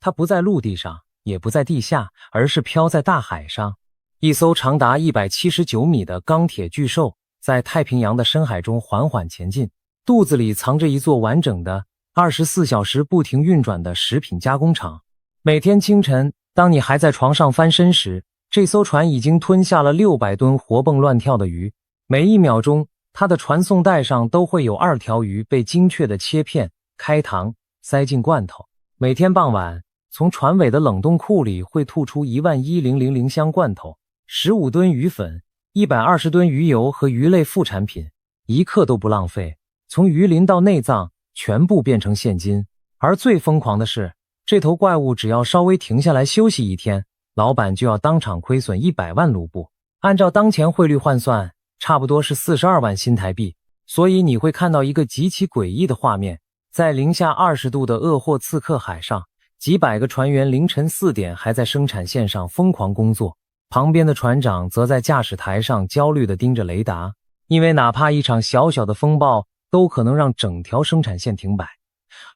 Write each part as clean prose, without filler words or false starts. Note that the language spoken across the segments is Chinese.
它不在陸地上，也不在地下，而是飄在大海上。一艘長達179米的鋼鐵巨獸在太平洋的深海中緩緩前進，肚子裡藏着一座完整的24小時不停運轉的食品加工廠。每天清晨，當你還在床上翻身時，這艘船已經吞下了600噸活蹦亂跳的魚。每1秒鐘，它的傳送帶上都會有2條魚被精確地切片、開膛、塞進罐頭。每天傍晚，從船尾的冷凍庫裡會吐出11000箱罐頭、15噸魚粉、120噸魚油和魚類副產品，一刻都不浪費。從魚鱗到內臟，全部變成現金。而最瘋狂的是，這頭怪物只要稍微停下來休息1天，老闆就要當場虧損100萬盧布，按照當前匯率換算，差不多是42萬新台幣。所以你會看到一個極其詭異的畫面，在零下20度的鄂霍次克海上，幾百個船員凌晨4點還在生產線上瘋狂工作，旁邊的船長則在駕駛台上焦慮地盯着雷達，因為哪怕一場小小的風暴都可能讓整條生產線停擺，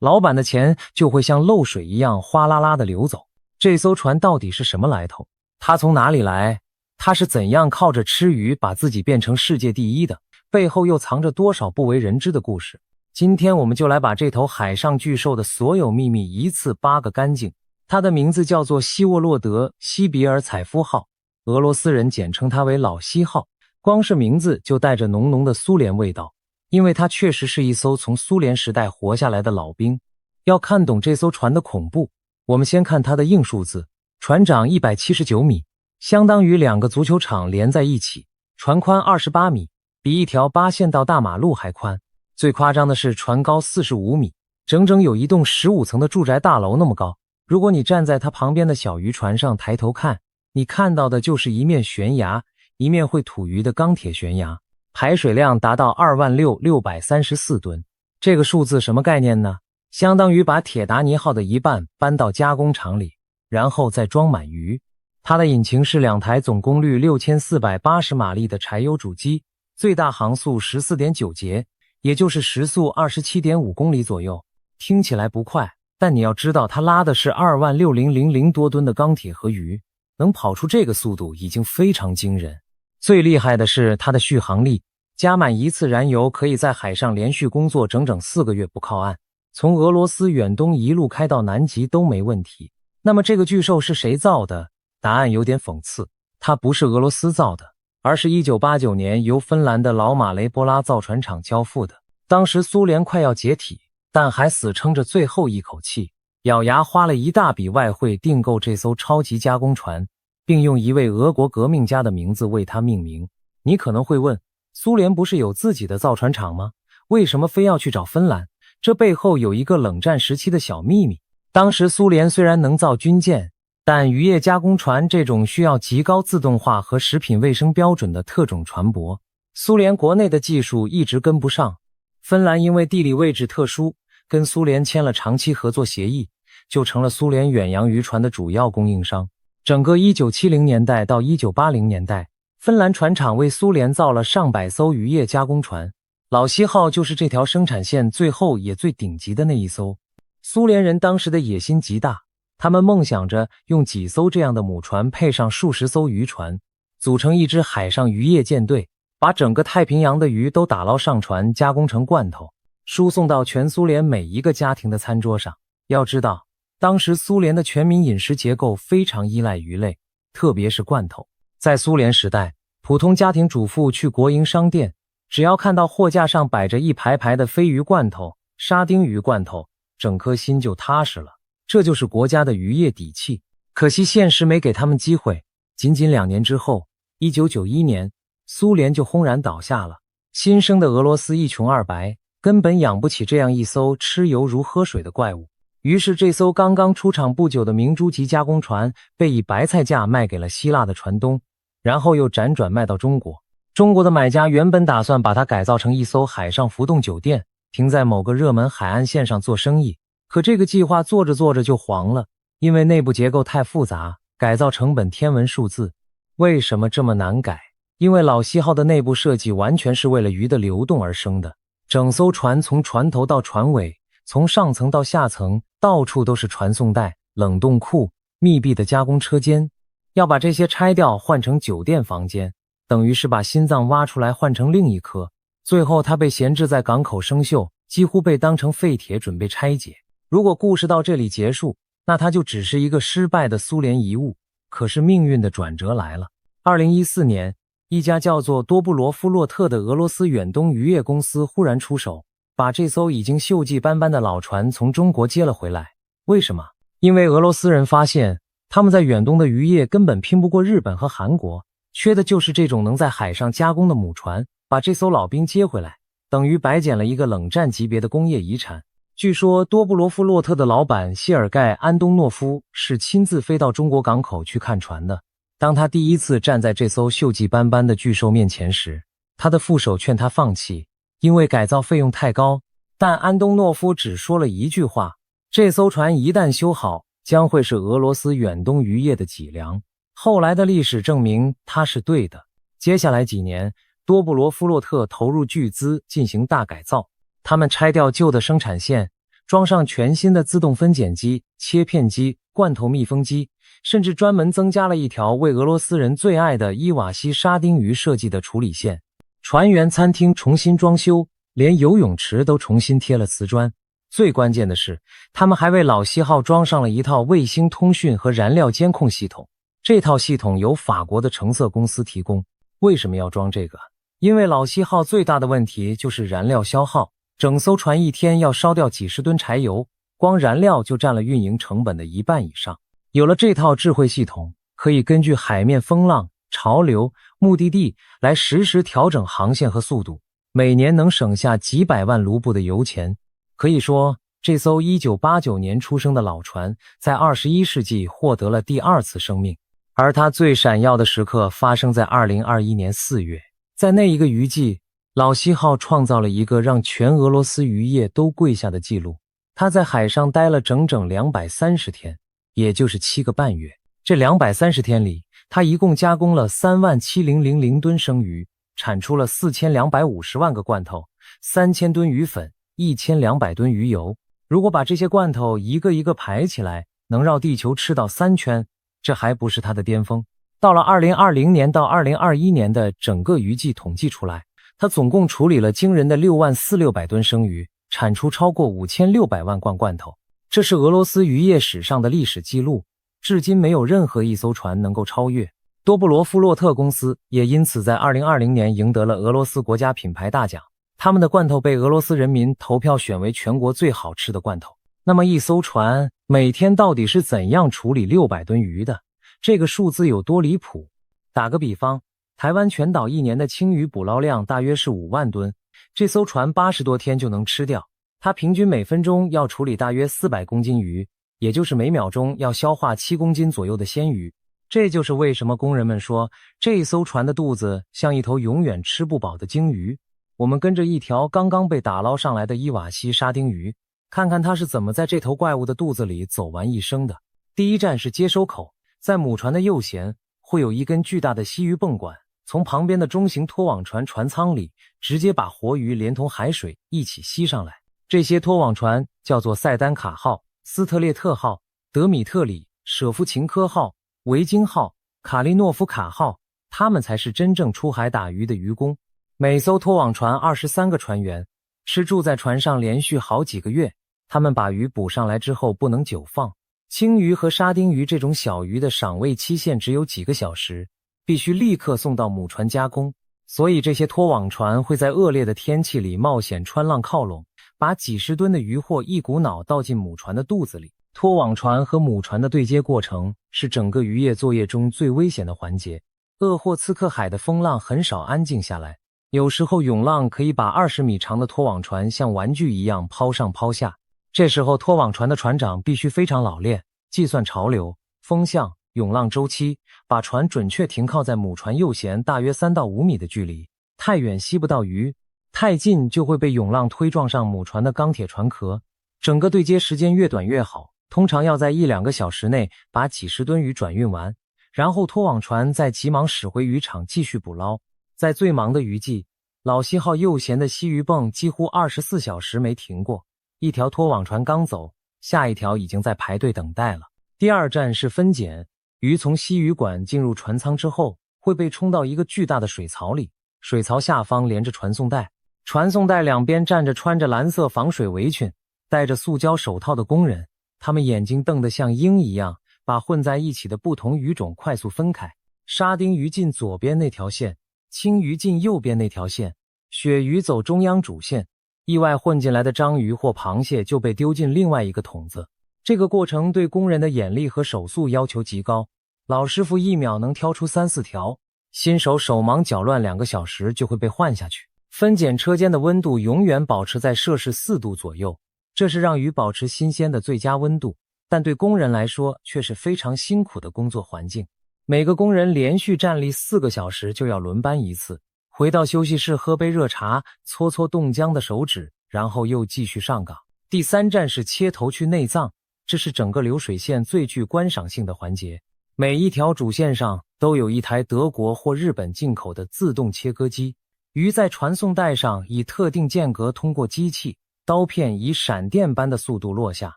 老闆的錢就會像漏水一樣嘩啦啦地流走。這艘船到底是什麼來頭？它從哪裡來？它是怎樣靠着吃魚把自己變成世界第一的？背後又藏着多少不為人知的故事？今天我們就來把這頭海上巨獸的所有秘密一次扒個乾淨。它的名字叫做希沃洛德·西比爾采夫號，俄羅斯人簡稱它為老西號。光是名字就帶着濃濃的蘇聯味道，因為它確實是一艘從蘇聯時代活下來的老兵。要看懂這艘船的恐怖，我們先看它的硬數字。船長179米，相當於2個足球場連在一起。船寬28米，比一條8線道大馬路還寬。最誇張的是船高45米，整整有一棟15層的住宅大樓那麼高。如果你站在它旁邊的小漁船上抬頭看，你看到的就是一面懸崖，一面會吐魚的鋼鐵懸崖，排水量達到26634噸。這個數字什麼概念呢？相當於把鐵達尼號的一半搬到加工廠裡，然後再裝滿魚。它的引擎是2台總功率6480馬力的柴油主機，最大航速 14.9 節，也就是時速 27.5 公里左右。听起來不快，但你要知道它拉的是26000多噸的鋼鐵和魚，能跑出這個速度已經非常驚人。最厲害的是它的續航力，加滿一次燃油可以在海上連續工作整整4個月不靠岸，從俄羅斯遠東一路開到南極都沒問題。那麼這個巨獸是誰造的？答案有點諷刺，它不是俄羅斯造的，而是1989年由芬蘭的老馬雷波拉造船廠交付的。當時蘇聯快要解體，但還死撐着最後一口氣，咬牙花了一大筆外匯訂購這艘超級加工船，並用一位俄國革命家的名字為它命名。你可能會問，蘇聯不是有自己的造船廠嗎？為什麼非要去找芬蘭？這背後有一個冷戰時期的小秘密。當時蘇聯雖然能造軍艦，但漁業加工船這種需要極高自動化和食品衛生標準的特種船舶，蘇聯國內的技術一直跟不上。芬蘭因為地理位置特殊，跟蘇聯簽了長期合作協議，就成了蘇聯遠洋漁船的主要供應商。整個1970年代到1980年代，芬蘭船廠為蘇聯造了上百艘漁業加工船，老西號就是這條生產線最後也最頂級的那一艘。蘇聯人當時的野心極大，他們夢想着用幾艘這樣的母船配上數十艘漁船，組成一支海上漁業艦隊，把整個太平洋的魚都打撈上船，加工成罐頭，輸送到全蘇聯每一個家庭的餐桌上。要知道，當時蘇聯的全民飲食結構非常依賴魚類，特別是罐頭。在蘇聯時代，普通家庭主婦去國營商店，只要看到貨架上擺着一排排的鯡魚罐頭、沙丁魚罐頭，整顆心就踏實了。這就是國家的漁業底氣。可惜現實沒給他們機會，僅僅2年之後，1991年，蘇聯就轟然倒下了。新生的俄羅斯一窮二白，根本養不起這樣一艘吃油如喝水的怪物。於是這艘剛剛出廠不久的明珠級加工船被以白菜價賣給了希臘的船東，然後又輾轉賣到中國。中國的買家原本打算把它改造成一艘海上浮動酒店，停在某個熱門海岸線上做生意。可這個計劃做着做着就黃了，因為內部結構太複雜，改造成本天文數字。為什麼這麼難改？因為老西號的內部設計完全是為了魚的流動而生的，整艘船從船頭到船尾，從上層到下層，到處都是傳送帶，冷凍庫、密閉的加工車間，要把這些拆掉換成酒店房間，等於是把心臟挖出來換成另一顆。最後他被閒置在港口生鏽，幾乎被當成廢鐵準備拆解。如果故事到這裡結束，那它就只是一個失敗的蘇聯遺物。可是命運的轉折來了。2014年，一家叫做多布羅夫洛特的俄羅斯遠東漁業公司忽然出手，把這艘已經鏽跡斑斑的老船從中國接了回來。為什麼？因為俄羅斯人發現他們在遠東的漁業根本拼不過日本和韓國，缺的就是這種能在海上加工的母船。把這艘老兵接回來，等於白撿了一個冷戰級別的工業遺產。據說多布羅夫洛特的老板謝爾蓋·安東諾夫是親自飛到中國港口去看船的。當他第一次站在這艘鏽跡斑斑的巨獸面前時，他的副手勸他放棄，因為改造費用太高。但安東諾夫只說了一句話：這艘船一旦修好，將會是俄羅斯遠東漁業的脊梁。後來的歷史證明他是對的。接下來幾年，多布羅夫洛特投入巨資進行大改造。他們拆掉舊的生產線，裝上全新的自动分拣機、切片机、罐頭密封机，甚至專門增加了一条为俄羅斯人最愛的伊瓦西沙丁魚設計的處理線。船員餐廳重新裝修，連游泳池都重新貼了瓷磚。最關鍵的是，他們還為老西號裝上了一套衛星通訊和燃料監控系統。這套系統由法國的橙色公司提供。為什麼要裝這個？因為老西號最大的問題就是燃料消耗。整艘船一天要燒掉幾十噸柴油，光燃料就佔了運營成本的1半以上。有了這套智慧系統，可以根據海面風浪、潮流、目的地來實時調整航線和速度，每年能省下幾百萬盧布的油錢。可以說，這艘1989年出生的老船，在21世紀獲得了第二次生命。而它最閃耀的時刻發生在2021年4月，在那一個漁季，老西號創造了一個讓全俄羅斯漁業都跪下的記錄。他在海上待了整整230天，也就是7個半月。這230天裡，他一共加工了37000噸生魚，產出了4250萬個罐頭，3000噸魚粉，1200噸魚油。如果把這些罐頭一個一個排起來，能繞地球吃到3圈，這還不是他的巔峰。到了2020年到2021年的整個漁季統計出來，他總共處理了驚人的64600噸生魚，產出超過5600萬罐罐頭。這是俄羅斯漁業史上的歷史記錄，至今沒有任何一艘船能夠超越。多布羅夫洛特公司也因此在2020年贏得了俄羅斯國家品牌大獎，他們的罐頭被俄羅斯人民投票選為全國最好吃的罐頭。那麼一艘船每天到底是怎樣處理600噸魚的？這個數字有多離譜？打個比方，台灣全島一年的青魚捕撈量大約是5萬噸，這艘船80多天就能吃掉。它平均每分鐘要處理大約400公斤魚，也就是每秒鐘要消化7公斤左右的鮮魚。這就是為什麼工人們說，這艘船的肚子像一頭永遠吃不飽的鯨魚。我們跟着一條剛剛被打撈上來的伊瓦西沙丁魚，看看它是怎麼在這頭怪物的肚子裡走完一生的。第一站是接收口，在母船的右舷會有一根巨大的吸魚泵管，從旁邊的中型拖網船船艙裡直接把活魚連同海水一起吸上來。這些拖網船叫做塞丹卡號、斯特列特號、德米特里、舍夫琴科號、維京號、卡利諾夫卡號，他們才是真正出海打魚的漁工。每艘拖網船23個船員，吃住在船上連續好幾個月。他們把魚捕上來之後不能久放，青魚和沙丁魚這種小魚的賞味期限只有幾個小時，必須立刻送到母船加工。所以這些拖網船會在惡劣的天氣裡冒險穿浪靠攏，把幾十噸的魚貨一股腦倒進母船的肚子裡。拖網船和母船的對接過程是整個漁業作業中最危險的環節。鄂霍次克海的風浪很少安靜下來，有時候湧浪可以把20米長的拖網船像玩具一樣拋上拋下。這時候拖網船的船長必須非常老練，計算潮流、風向、湧浪週期，把船準確停靠在母船右舷大約3到5米的距離。太遠吸不到魚，太近就會被湧浪推撞上母船的鋼鐵船殼。整個對接時間越短越好，通常要在1-2個小時內把幾十噸魚轉運完，然後拖網船再急忙駛回漁場繼續捕撈。在最忙的漁季，老西號右舷的吸魚泵幾乎24小時沒停過，一條拖網船剛走，下一條已經在排隊等待了。第二站是分揀，魚從吸魚管進入船艙之後，會被衝到一個巨大的水槽裡，水槽下方連着傳送帶，傳送帶兩邊站着穿着藍色防水圍裙、戴着塑膠手套的工人，他們眼睛瞪得像鷹一樣，把混在一起的不同魚種快速分開。沙丁魚進左邊那條線，青魚進右邊那條線，鱈魚走中央主線，意外混進來的章魚或螃蟹就被丟進另外一個桶子。這個過程對工人的眼力和手速要求極高，老師傅1秒能挑出3、4條，新手手忙腳亂2個小時就會被換下去。分揀車間的溫度永遠保持在攝氏4度左右，這是讓魚保持新鮮的最佳溫度，但對工人來說卻是非常辛苦的工作環境。每個工人連續站立4個小時就要輪班一次，回到休息室喝杯熱茶，搓搓凍僵的手指，然後又繼續上崗。第3站是切頭去內臟，這是整個流水線最具觀賞性的環節。每一條主線上都有一台德國或日本進口的自動切割機，魚在傳送帶上以特定間隔通過機器，刀片以閃電般的速度落下。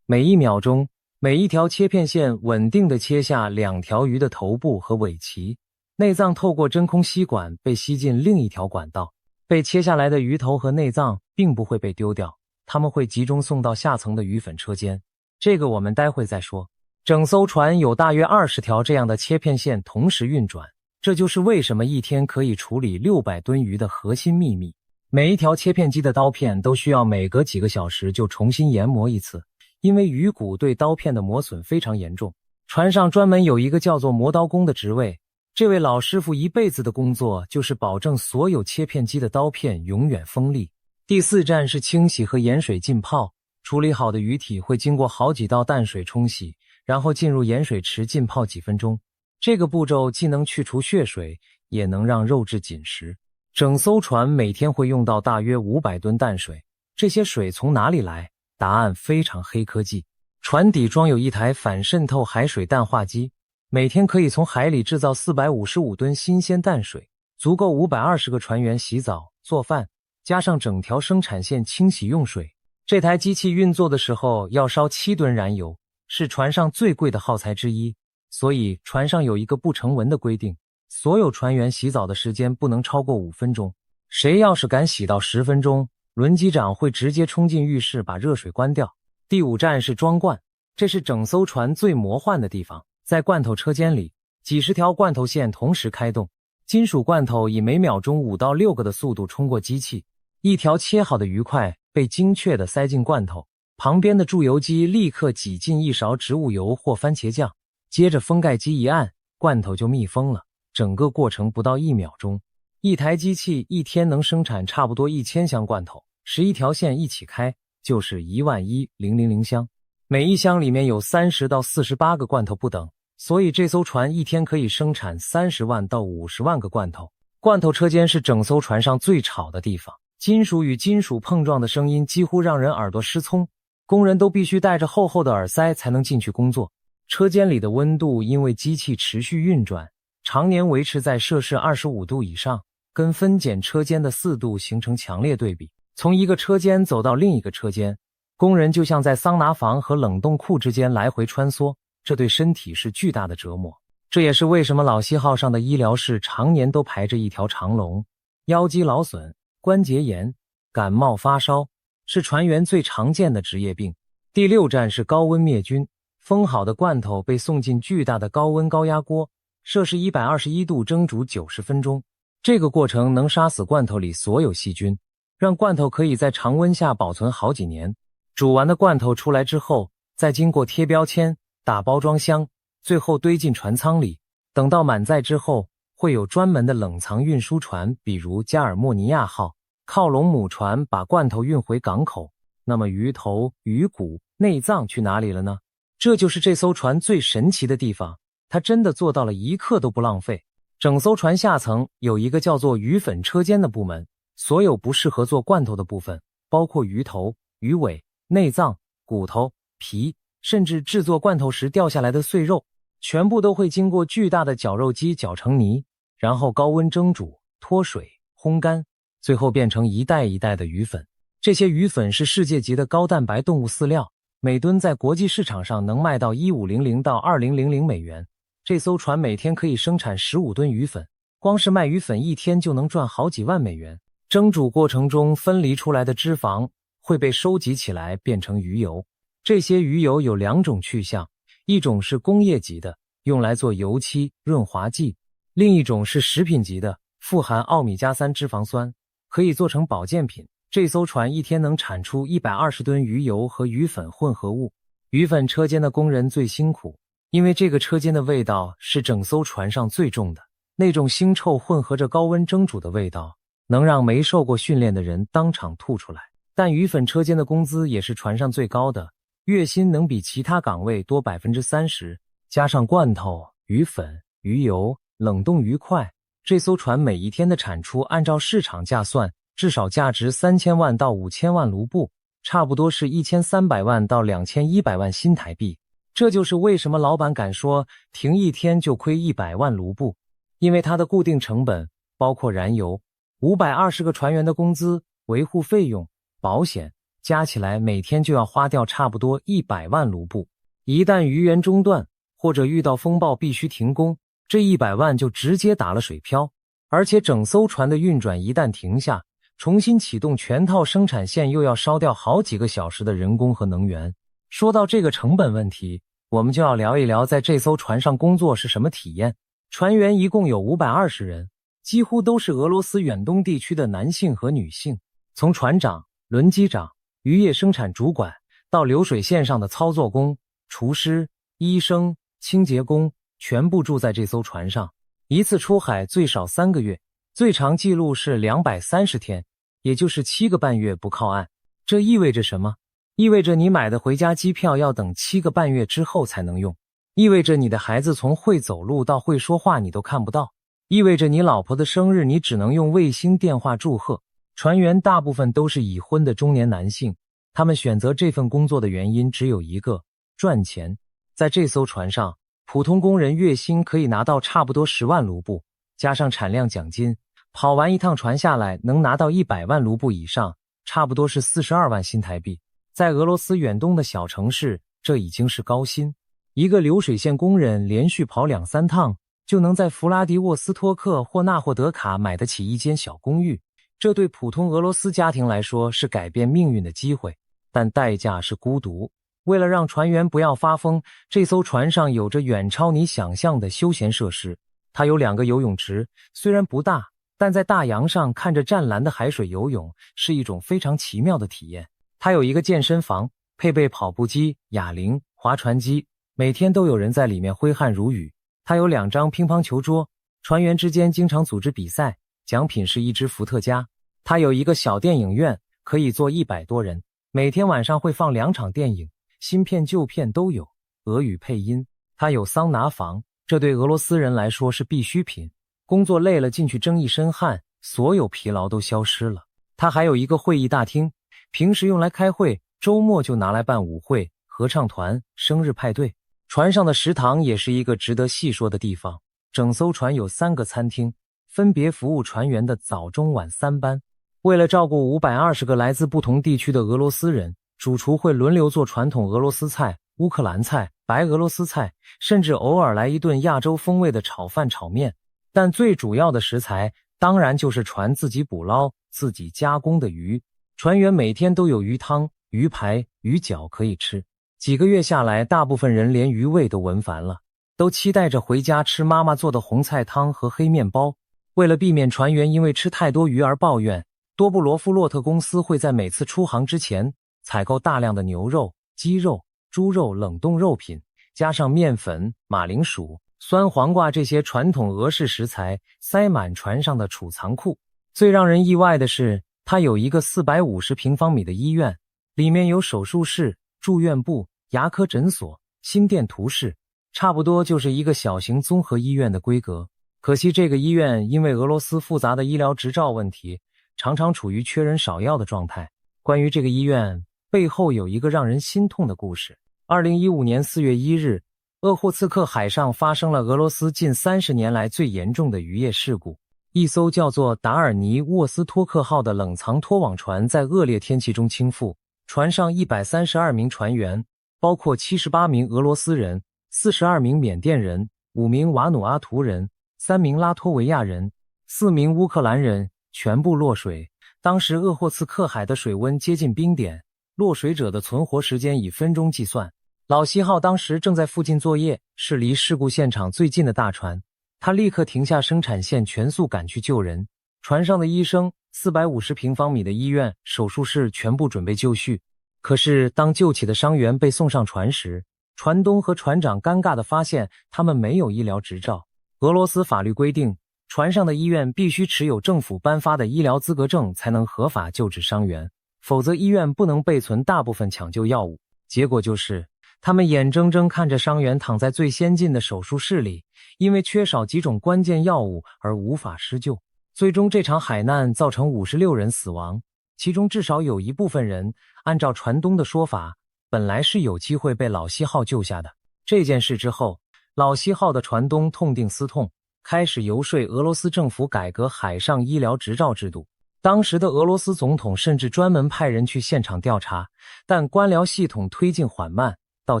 每1秒鐘，每一條切片線穩定地切下2條魚的頭部和尾鰭，內臟透過真空吸管被吸進另一條管道。被切下來的魚頭和內臟並不會被丟掉，它們會集中送到下層的魚粉車間。這個我們待會再說。整艘船有大約20條這樣的切片線同時運轉，這就是為什麼一天可以處理600噸魚的核心秘密。每一條切片機的刀片都需要每隔幾個小時就重新研磨一次，因為魚骨對刀片的磨損非常嚴重。船上專門有一個叫做磨刀工的職位，這位老師傅一輩子的工作就是保證所有切片機的刀片永遠鋒利。第4站是清洗和鹽水浸泡，處理好的魚體會經過好幾道淡水沖洗，然後進入鹽水池浸泡幾分鐘。這個步驟既能去除血水，也能讓肉質緊實。整艘船每天會用到大約500噸淡水，這些水從哪裡來？答案非常黑科技。船底裝有一台反滲透海水淡化機，每天可以從海裡製造455噸新鮮淡水，足夠520個船員洗澡、做飯，加上整條生產線清洗用水。這台機器運作的時候要燒7噸燃油，是船上最貴的耗材之一，所以船上有一個不成文的規定，所有船員洗澡的時間不能超過5分鐘。誰要是敢洗到10分鐘，輪機長會直接衝進浴室把熱水關掉。第5站是裝罐，這是整艘船最魔幻的地方。在罐頭車間裡，幾十條罐頭線同時開動，金屬罐頭以每秒鐘5到6個的速度衝過機器，一條切好的魚塊被精確地塞進罐頭，旁邊的注油機立刻擠進1勺植物油或番茄醬，接着封蓋機一按，罐頭就密封了。整個過程不到1秒鐘。一台機器一天能生產差不多1000箱罐头，11條線一起開就是11000箱，每一箱裡面有30到48個罐頭不等，所以這艘船一天可以生產30萬到50萬個罐頭。罐頭車間是整艘船上最吵的地方，金屬與金屬碰撞的聲音幾乎讓人耳朵失聰，工人都必須戴着厚厚的耳塞才能進去工作。車間裡的溫度因為機器持續運轉，常年維持在攝氏25度以上，跟分揀車間的4度形成強烈對比。從一個車間走到另一個車間，工人就像在桑拿房和冷凍庫之間來回穿梭，這對身體是巨大的折磨。這也是為什麼老7號上的醫療室常年都排着一條長龍。腰肌勞損、關節炎、感冒發燒是船員最常見的職業病。第6站是高溫滅菌，封好的罐頭被送進巨大的高溫高壓鍋，攝氏121度蒸煮90分鐘。這個過程能殺死罐頭裡所有細菌，讓罐頭可以在常溫下保存好幾年。煮完的罐頭出來之後，再經過貼標籤、打包裝箱，最後堆進船艙裡。等到滿載之後，會有專門的冷藏運輸船，比如加爾莫尼亞號，靠攏母船把罐頭運回港口。那麼魚頭、魚骨、內臟去哪裡了呢？這就是這艘船最神奇的地方，它真的做到了1克都不浪費。整艘船下層有一個叫做魚粉車間的部門，所有不適合做罐頭的部分，包括魚頭、魚尾、內臟、骨頭、皮，甚至制作罐頭時掉下來的碎肉，全部都會經過巨大的絞肉機攪成泥，然後高溫蒸煮、脫水、烘乾，最後變成一袋一袋的魚粉。這些魚粉是世界級的高蛋白動物飼料，每噸在國際市場上能賣到1500到2000美元。這艘船每天可以生產15噸魚粉，光是賣魚粉一天就能賺好幾萬美元。蒸煮過程中分離出來的脂肪會被收集起來變成魚油，這些魚油有2種去向，一種是工業級的，用來做油漆、潤滑劑；另一種是食品級的，富含奧米加3脂肪酸，可以做成保健品。這艘船一天能產出120噸魚油和魚粉混合物。魚粉車間的工人最辛苦，因為這個車間的味道是整艘船上最重的，那種腥臭混合着高溫蒸煮的味道，能讓沒受過訓練的人當场吐出来。但魚粉車间的工資也是船上最高的，月薪能比其他崗位多 30%， 加上罐頭、魚粉、魚油、冷凍魚塊，這艘船每一天的產出按照市場價算，至少價值3000萬到5000萬盧布，差不多是1300萬到2100萬新台幣。這就是為什麼老闆敢說停一天就虧100萬盧布，因為它的固定成本包括燃油、520個船員的工資、維護費用、保險，加起來每天就要花掉差不多100萬盧布。一旦魚源中斷或者遇到風暴必須停工，這100萬就直接打了水漂。而且整艘船的運轉一旦停下，重新啟動全套生產線又要燒掉好幾個小時的人工和能源。說到這個成本問題，我們就要聊一聊在這艘船上工作是什麼體驗。船員一共有520人，幾乎都是俄羅斯遠東地區的男性和女性，從船長、輪機長、漁業生產主管到流水線上的操作工、廚師、醫生、清潔工，全部住在這艘船上。一次出海最少3個月，最長記錄是230天，也就是7個半月不靠岸。這意味着什麼？意味着你買的回家機票要等7個半月之後才能用，意味着你的孩子從會走路到會說話你都看不到，意味着你老婆的生日你只能用衛星電話祝賀。船員大部分都是已婚的中年男性，他們選擇這份工作的原因只有一個：賺錢。在這艘船上，普通工人月薪可以拿到差不多10萬盧布，加上產量獎金，跑完一趟船下來能拿到100萬盧布以上，差不多是42萬新台幣。在俄羅斯遠東的小城市，這已經是高薪。一個流水線工人連續跑2-3趟，就能在弗拉迪沃斯托克或納霍德卡買得起一間小公寓。這對普通俄羅斯家庭來說是改變命運的機會，但代價是孤獨。為了讓船員不要發瘋，這艘船上有着遠超你想象的休閒設施。它有2個游泳池，雖然不大，但在大洋上看着湛藍的海水游泳是一種非常奇妙的體驗。它有一個健身房，配備跑步機、啞鈴、划船機，每天都有人在裡面揮汗如雨。它有2張乒乓球桌，船員之間經常組織比賽，獎品是一隻伏特加。它有一個小電影院，可以坐100多人，每天晚上會放2場電影，新片舊片都有，俄語配音。它有桑拿房，這對俄羅斯人來說是必需品，工作累了進去蒸一身汗，所有疲勞都消失了。它還有一個會議大廳，平時用來開會，周末就拿來辦舞會、合唱團、生日派對。船上的食堂也是一個值得細說的地方，整艘船有3個餐廳，分別服務船員的早中晚3班。為了照顧520個來自不同地區的俄羅斯人，主廚會輪流做傳統俄羅斯菜、烏克蘭菜、白俄羅斯菜，甚至偶爾來一頓亞洲風味的炒飯炒麵。但最主要的食材當然就是船自己捕撈、自己加工的魚。船員每天都有魚湯、魚排、魚餃可以吃。幾個月下來，大部分人連魚味都聞煩了，都期待着回家吃媽媽做的紅菜湯和黑麵包。為了避免船員因為吃太多魚而抱怨，多布羅夫洛特公司會在每次出航之前採購大量的牛肉、雞肉、豬肉冷凍肉品，加上麵粉、馬鈴薯、酸黃瓜這些傳統俄式食材，塞滿船上的儲藏庫。最讓人意外的是，它有一個450平方米的醫院，裡面有手術室、住院部、牙科診所、心電圖室，差不多就是一個小型綜合醫院的規格。可惜這個醫院因為俄羅斯複雜的醫療執照問題，常常處於缺人少藥的狀態。關於這個醫院，背後有一個讓人心痛的故事。2015年4月1日，鄂霍次克海上發生了俄羅斯近30年來最嚴重的漁業事故。一艘叫做達爾尼沃斯托克號的冷藏拖網船在惡劣天氣中傾覆，船上132名船員，包括78名俄羅斯人、42名緬甸人、5名瓦努阿图人、3名拉脫維亞人、4名烏克蘭人，全部落水。當時鄂霍次克海的水溫接近冰點，落水者的存活時間以分鐘計算。老西號當時正在附近作業，是離事故現場最近的大船。他立刻停下生產線，全速趕去救人。船上的醫生、450平方米的醫院、手術室全部準備就緒。可是當救起的傷員被送上船時，船東和船長尷尬地發現他們沒有醫療執照。俄羅斯法律規定，船上的醫院必須持有政府頒發的醫療資格證才能合法救治傷員，否則醫院不能備存大部分搶救藥物。結果就是他們眼睜睜看着傷员躺在最先进的手術室裡，因为缺少幾種關鍵藥物而無法施救。最終這場海難造成56人死亡，其中至少有一部分人，按照船東的說法，本來是有機會被老西號救下的。這件事之後，老西號的船東痛定思痛，開始游說俄羅斯政府改革海上醫療執照制度。當時的俄羅斯總統甚至專門派人去現場調查，但官僚系統推進緩慢，到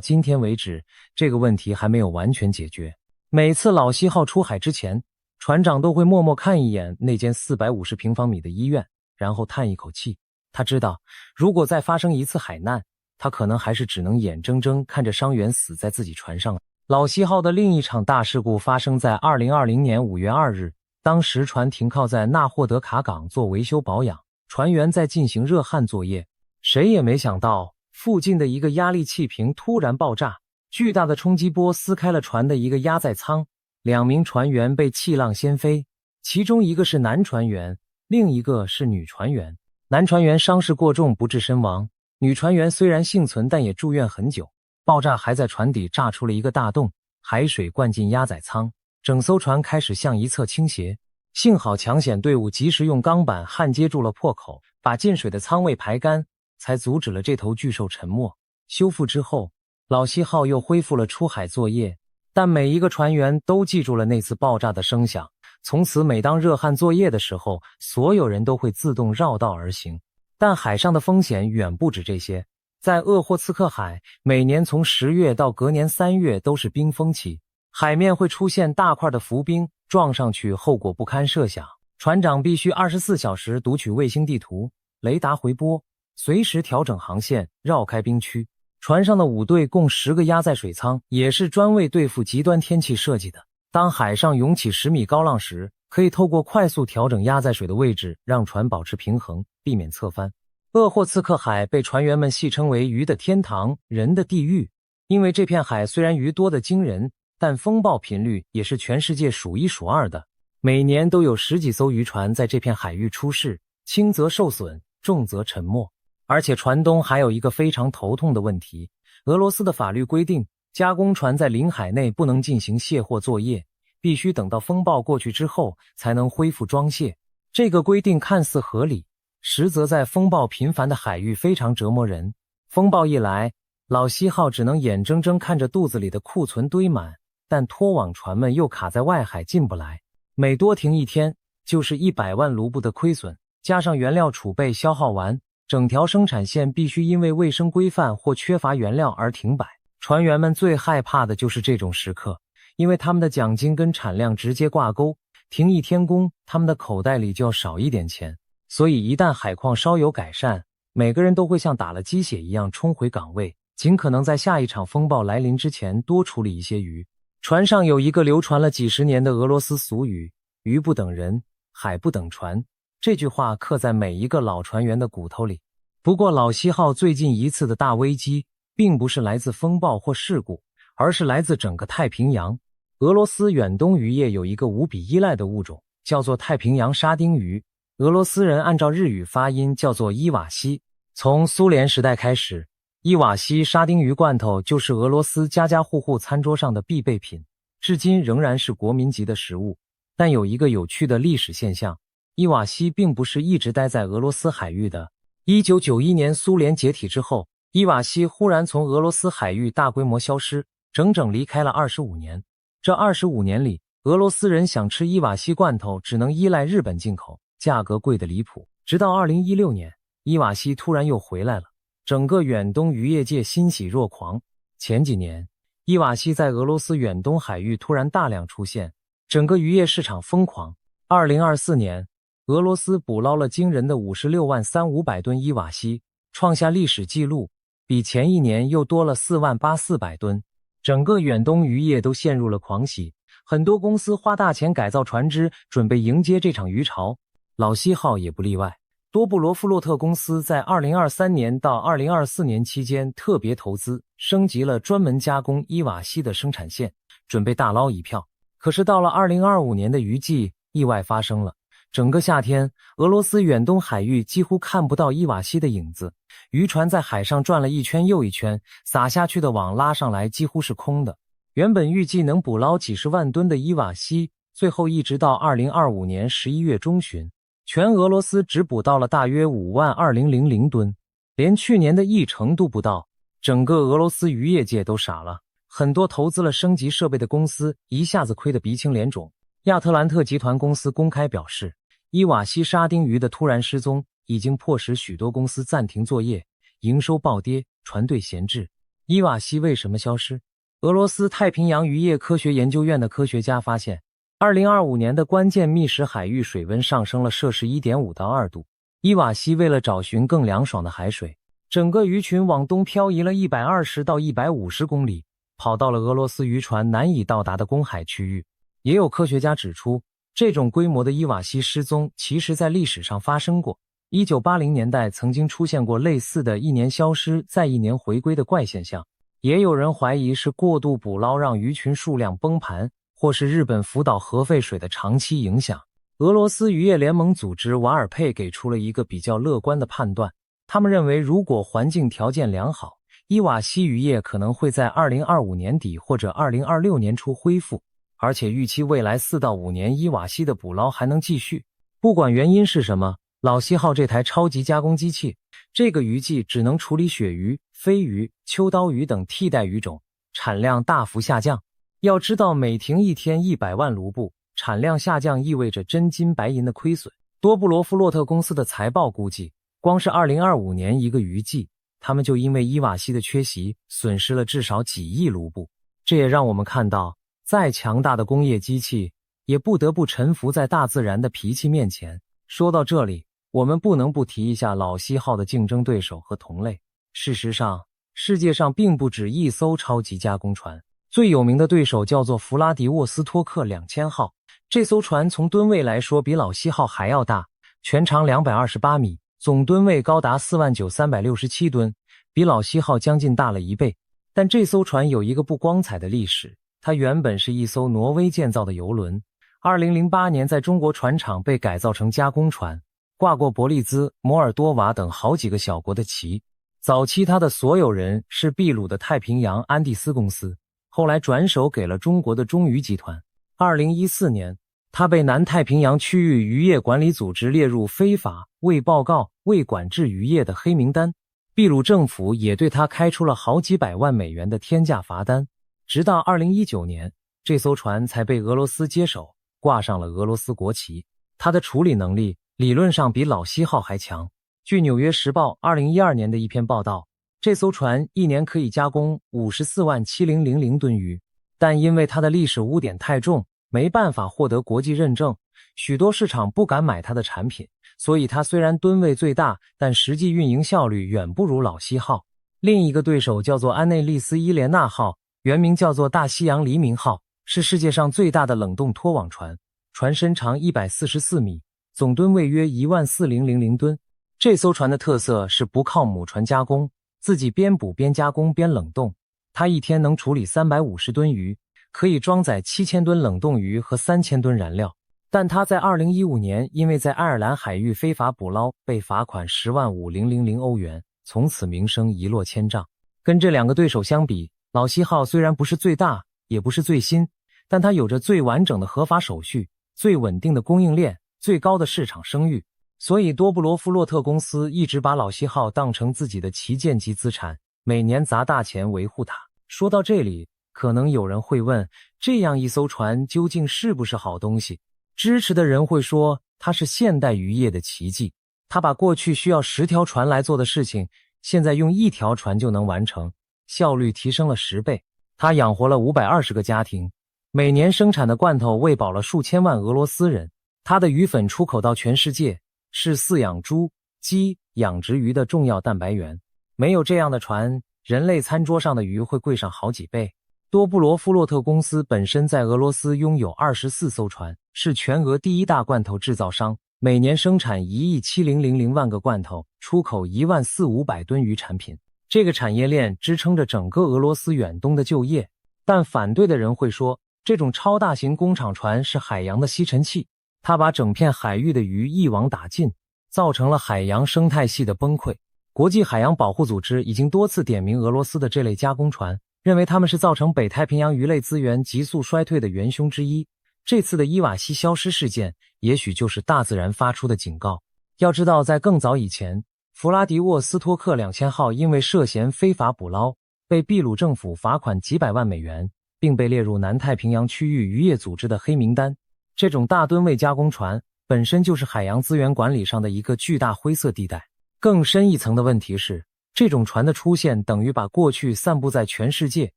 今天為止，這個問題還沒有完全解決。每次老西號出海之前，船長都會默默看一眼那間450平方米的醫院，然後嘆一口氣。他知道，如果再發生一次海難，他可能還是只能眼睜睜看着傷員死在自己船上了。老西號的另一場大事故發生在2020年5月2日，當時船停靠在納霍德卡港做維修保養，船員在進行熱焊作業。誰也沒想到，附近的一個壓力氣瓶突然爆炸，巨大的衝擊波撕開了船的一個壓載艙，2名船員被氣浪掀飛，其中一個是男船員，另一個是女船員。男船員傷勢過重不治身亡，女船員雖然幸存但也住院很久。爆炸還在船底炸出了一個大洞，海水灌進壓載艙，整艘船開始向一側傾斜。幸好搶險隊伍及時用鋼板焊接住了破口，把進水的艙位排乾，才阻止了這頭巨獸沉沒。修復之後，老西號又恢復了出海作業，但每一個船員都記住了那次爆炸的聲響。從此每當熱焊作業的時候，所有人都會自動繞道而行。但海上的風險遠不止這些。在鄂霍次克海，每年從10月到隔年3月都是冰封期，海面會出現大塊的浮冰，撞上去後果不堪設想。船長必須24小時讀取衛星地圖、雷達回波，隨時調整航線，繞開冰區。船上的5隊共10個壓載水艙，也是專為對付極端天氣設計的。當海上湧起10米高浪時，可以透過快速調整壓載水的位置，讓船保持平衡，避免側翻。鄂霍次克海被船員們戲稱為魚的天堂，人的地獄，因為這片海雖然魚多得驚人，但風暴頻率也是全世界數一數二的。每年都有10幾艘漁船在這片海域出事，輕則受損，重則沉沒。而且船東還有一個非常頭痛的問題，俄羅斯的法律規定，加工船在領海內不能進行卸貨作業，必須等到風暴過去之後才能恢復裝卸。這個規定看似合理，實則在風暴頻繁的海域非常折磨人。風暴一來，老西號只能眼睜睜看着肚子裡的庫存堆滿，但拖網船們又卡在外海進不來，每多停一天就是100萬盧布的虧損，加上原料儲備消耗完，整條生產線必須因為衛生規範或缺乏原料而停擺。船員們最害怕的就是這種時刻，因為他們的獎金跟產量直接掛鈎，停一天工，他們的口袋裡就要少一點錢。所以一旦海況稍有改善，每個人都會像打了雞血一樣衝回崗位，盡可能在下一場風暴來臨之前多處理一些魚。船上有一個流傳了幾十年的俄羅斯俗語，魚不等人，海不等船，這句話刻在每一個老船員的骨頭裡。不過老西號最近一次的大危機並不是來自風暴或事故，而是來自整個太平洋。俄羅斯遠東漁業有一個無比依賴的物種，叫做太平洋沙丁魚。俄羅斯人按照日語發音叫做伊瓦西。從蘇聯時代開始，伊瓦西沙丁魚罐頭就是俄羅斯家家戶戶餐桌上的必備品，至今仍然是國民級的食物。但有一個有趣的歷史現象，伊瓦西並不是一直待在俄羅斯海域的。1991年蘇聯解體之後，伊瓦西忽然從俄羅斯海域大規模消失，整整離開了25年。這25年裡，俄羅斯人想吃伊瓦西罐頭只能依賴日本進口，價格貴得離譜。直到2016年，伊瓦西突然又回來了，整個遠東漁業界欣喜若狂。前幾年，伊瓦西在俄羅斯遠東海域突然大量出現，整個漁業市場瘋狂。2024年，俄羅斯捕撈了驚人的56.35噸伊瓦西，創下歷史紀錄，比前一年又多了48,400噸。整個遠東漁業都陷入了狂喜，很多公司花大錢改造船只，準備迎接這場魚潮。老西號也不例外。多布羅夫洛特公司在2023年到2024年期間特別投資，升級了專門加工伊瓦西的生產線，準備大撈一票。可是到了2025年的漁季，意外發生了。整個夏天，俄羅斯遠東海域幾乎看不到伊瓦西的影子，漁船在海上轉了一圈又一圈，撒下去的網拉上來幾乎是空的。原本預計能捕撈幾十萬噸的伊瓦西，最後一直到2025年11月中旬，全俄羅斯只捕到了大約52000噸，連去年的1成都不到。整個俄羅斯漁業界都傻了，很多投資了升級設備的公司一下子虧得鼻青臉腫。亞特蘭特集團公司公開表示，伊瓦西沙丁魚的突然失蹤已經迫使許多公司暫停作業，營收暴跌，船隊閒置。伊瓦西為什麼消失？俄羅斯太平洋漁業科學研究院的科學家發現，2025年的關鍵覓食海域水溫上升了攝氏 1.5 到2度。伊瓦西為了找尋更涼爽的海水，整個魚群往東漂移了120到150公里，跑到了俄羅斯漁船難以到達的公海區域。也有科學家指出，這種規模的伊瓦西失蹤其實在歷史上發生過。1980年代曾經出現過類似的一年消失再一年回歸的怪現象。也有人懷疑是過度捕撈讓魚群數量崩盤，或是日本福島核廢水的長期影響。俄羅斯漁業聯盟組織瓦爾佩給出了一個比較樂觀的判斷，他們認為如果環境條件良好，伊瓦西漁業可能會在2025年底或者2026年初恢復。而且預期未來4到5年伊瓦西的捕撈還能繼續。不管原因是什麼，老西號這台超級加工機器，這個漁季只能處理鱈魚、飛魚、秋刀魚等替代魚種，產量大幅下降。要知道每停一天100萬盧布，產量下降意味着真金白銀的虧損。多布羅夫洛特公司的財報估計，光是2025年一個漁季，他們就因為伊瓦西的缺席，損失了至少幾億盧布。這也讓我們看到，再強大的工業機器，也不得不臣服在大自然的脾氣面前。說到這裡，我們不能不提一下老西號的競爭對手和同類。事實上，世界上並不止一艘超級加工船，最有名的對手叫做弗拉迪沃斯托克2000號。這艘船從噸位來說比老西號還要大，全長228米，總噸位高達49367噸，比老西號將近大了1倍。但這艘船有一個不光彩的歷史。它原本是一艘挪威建造的郵輪，2008年在中國船廠被改造成加工船，掛過伯利茲、摩爾多瓦等好幾個小國的旗。早期它的所有人是秘魯的太平洋安第斯公司，後來轉手給了中國的中漁集團。2014年，它被南太平洋區域漁業管理組織列入非法、未報告、未管制漁業的黑名單。秘魯政府也對它開出了好幾百萬美元的天價罰單。直到2019年，這艘船才被俄羅斯接手，掛上了俄羅斯國旗。它的處理能力理論上比老西號還強。據《紐約時報》2012年的一篇報道，這艘船一年可以加工547000噸魚，但因為它的歷史污點太重，沒辦法獲得國際認證，許多市場不敢買它的產品，所以它雖然噸位最大，但實際運營效率遠不如老西號。另一個對手叫做安內利斯伊蓮娜號，原名叫做大西洋黎明號，是世界上最大的冷凍拖网船，船身長144米，總噸位約14000噸。這艘船的特色是不靠母船加工，自己邊捕邊加工邊冷凍。它一天能處理350噸魚，可以裝載7000噸冷凍魚和3000噸燃料。但它在2015年因為在愛爾蘭海域非法捕撈，被罰款105000歐元，從此名聲一落千丈。跟這兩個對手相比，老西號雖然不是最大，也不是最新，但它有着最完整的合法手續、最穩定的供應鏈、最高的市場聲譽。所以多布羅夫洛特公司一直把老西號當成自己的旗艦級資產，每年砸大錢維護它。說到這裡，可能有人會問，這樣一艘船究竟是不是好東西？支持的人會說，它是現代漁業的奇蹟。它把過去需要10條船來做的事情，現在用1條船就能完成。效率提升了10倍。他養活了520個家庭，每年生產的罐頭餵飽了數千萬俄羅斯人。他的魚粉出口到全世界，是飼養豬、雞、養殖魚的重要蛋白源。沒有這樣的船，人類餐桌上的魚會貴上好幾倍。多布羅夫洛特公司本身在俄羅斯擁有24艘船，是全俄第一大罐頭製造商，每年生產1.7000萬個罐頭，出口14500噸魚產品。這個產業鏈支撐着整個俄羅斯遠東的就業。但反對的人會說，這種超大型工廠船是海洋的吸塵器，它把整片海域的魚一網打盡，造成了海洋生態系的崩潰。國際海洋保護組織已經多次點名俄羅斯的這類加工船，認為它們是造成北太平洋魚類資源急速衰退的元兇之一。這次的伊瓦西消失事件，也許就是大自然發出的警告。要知道，在更早以前，弗拉迪沃斯托克2000號因為涉嫌非法捕撈，被秘魯政府罰款幾百萬美元，並被列入南太平洋區域漁業組織的黑名單。這種大噸位加工船本身就是海洋資源管理上的一個巨大灰色地帶。更深一層的問題是，這種船的出現等於把過去散布在全世界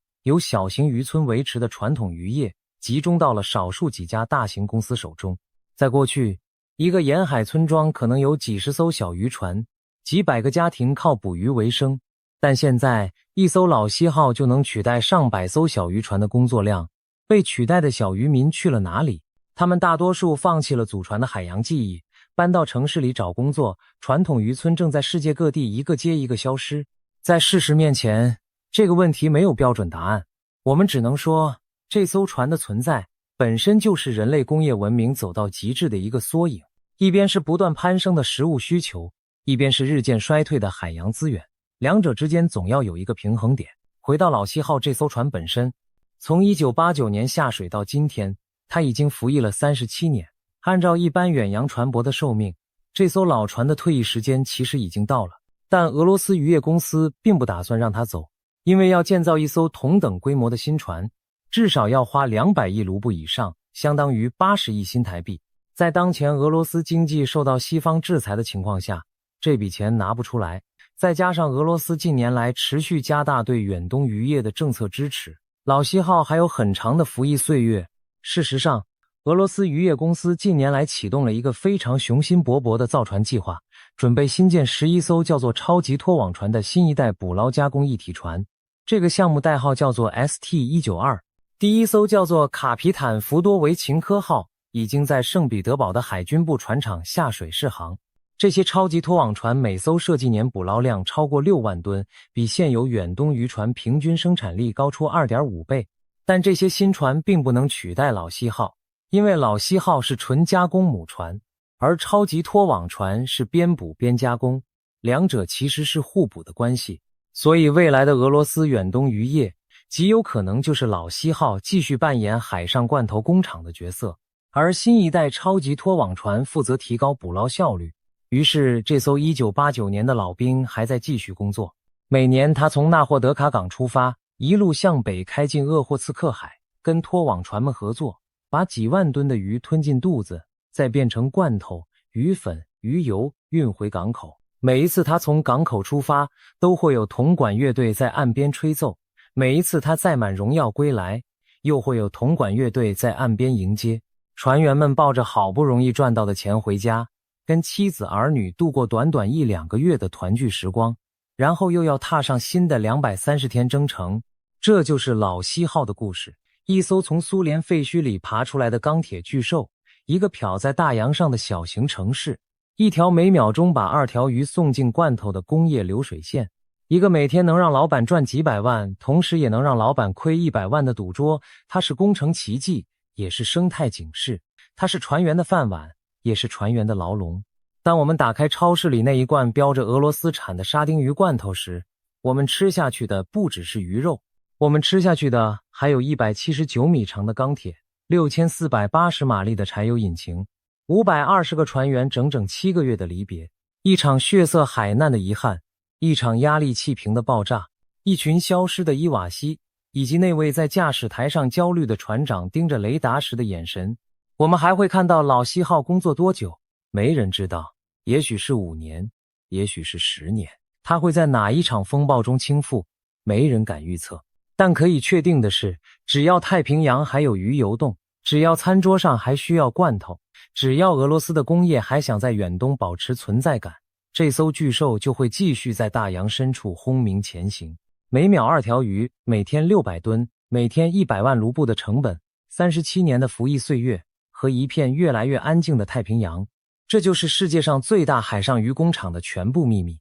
由小型漁村維持的傳統漁業集中到了少數幾家大型公司手中。在過去，一個沿海村莊可能有幾十艘小漁船，幾百個家庭靠捕魚為生，但現在一艘老西號就能取代上百艘小漁船的工作量。被取代的小漁民去了哪裡？他們大多數放棄了祖傳的海洋技藝，搬到城市裡找工作，傳統漁村正在世界各地一個接一個消失。在事實面前，這個問題沒有標準答案。我們只能說，這艘船的存在本身就是人類工業文明走到極致的一個縮影。一邊是不斷攀升的食物需求，一邊是日漸衰退的海洋資源，兩者之間總要有一個平衡點。回到老西号這艘船本身，從1989年下水到今天，它已經服役了37年。按照一般遠洋船舶的壽命，這艘老船的退役時間其實已經到了。但俄羅斯漁業公司並不打算讓它走，因為要建造一艘同等規模的新船，至少要花200億盧布以上，相當於80億新台幣。在當前俄羅斯經濟受到西方制裁的情況下，這筆錢拿不出來。再加上俄羅斯近年來持續加大對遠東漁業的政策支持，老西號還有很長的服役歲月。事實上，俄羅斯漁業公司近年來啟動了一個非常雄心勃勃的造船計劃，準備新建11艘叫做超級拖網船的新一代捕撈加工一體船。這個項目代號叫做 ST-192， 第一艘叫做卡皮坦福多維琴科號，已經在聖彼得堡的海軍部船廠下水試航。這些超級拖網船每艘設計年捕撈量超過6萬噸，比現有遠東漁船平均生產力高出 2.5 倍。但這些新船並不能取代老西號，因為老西號是純加工母船，而超級拖网船是邊捕邊加工，兩者其實是互補的關係。所以未来的俄羅斯遠東漁業極有可能就是老西號繼續扮演海上罐頭工廠的角色，而新一代超級拖網船負責提高捕撈效率。於是這艘1989年的老兵還在繼續工作，每年他從納霍德卡港出發，一路向北開進鄂霍次克海，跟拖网船們合作，把幾萬噸的魚吞進肚子，再變成罐頭、魚粉、魚油運回港口。每一次他從港口出發，都會有銅管樂隊在岸邊吹奏，每一次他載滿榮耀歸來，又會有銅管樂隊在岸邊迎接。船員們抱着好不容易賺到的錢回家，跟妻子兒女度過短短1-2個月的團聚時光，然後又要踏上新的230天征程。這就是老西號的故事，一艘從蘇聯廢墟裡爬出來的鋼鐵巨獸，一個漂在大洋上的小型城市，一條每秒鐘把2條魚送進罐頭的工業流水線，一個每天能讓老闆賺幾百萬，同時也能讓老闆虧100萬的賭桌。它是工程奇蹟，也是生態警示，它是船員的飯碗，也是船員的牢籠。當我們打開超市裡那一罐標着俄羅斯產的沙丁魚罐頭時，我們吃下去的不只是魚肉，我們吃下去的還有179米長的鋼鐵，6480馬力的柴油引擎，520個船員整整7個月的離別，一場血色海難的遺憾，一場壓力氣瓶的爆炸，一群消失的伊瓦西，以及那位在駕駛台上焦慮的船長盯着雷達時的眼神。我們還會看到老西號工作多久？沒人知道，也許是5年，也許是10年。他會在哪一場風暴中傾覆？沒人敢預測。但可以確定的是，只要太平洋還有魚游動，只要餐桌上還需要罐頭，只要俄羅斯的工業還想在遠東保持存在感，這艘巨獸就會繼續在大洋深處轟鳴前行。每秒2條魚，每天600噸，每天100萬盧布的成本，37年的服役歲月和一片越來越安靜的太平洋，這就是世界上最大海上魚工廠的全部秘密。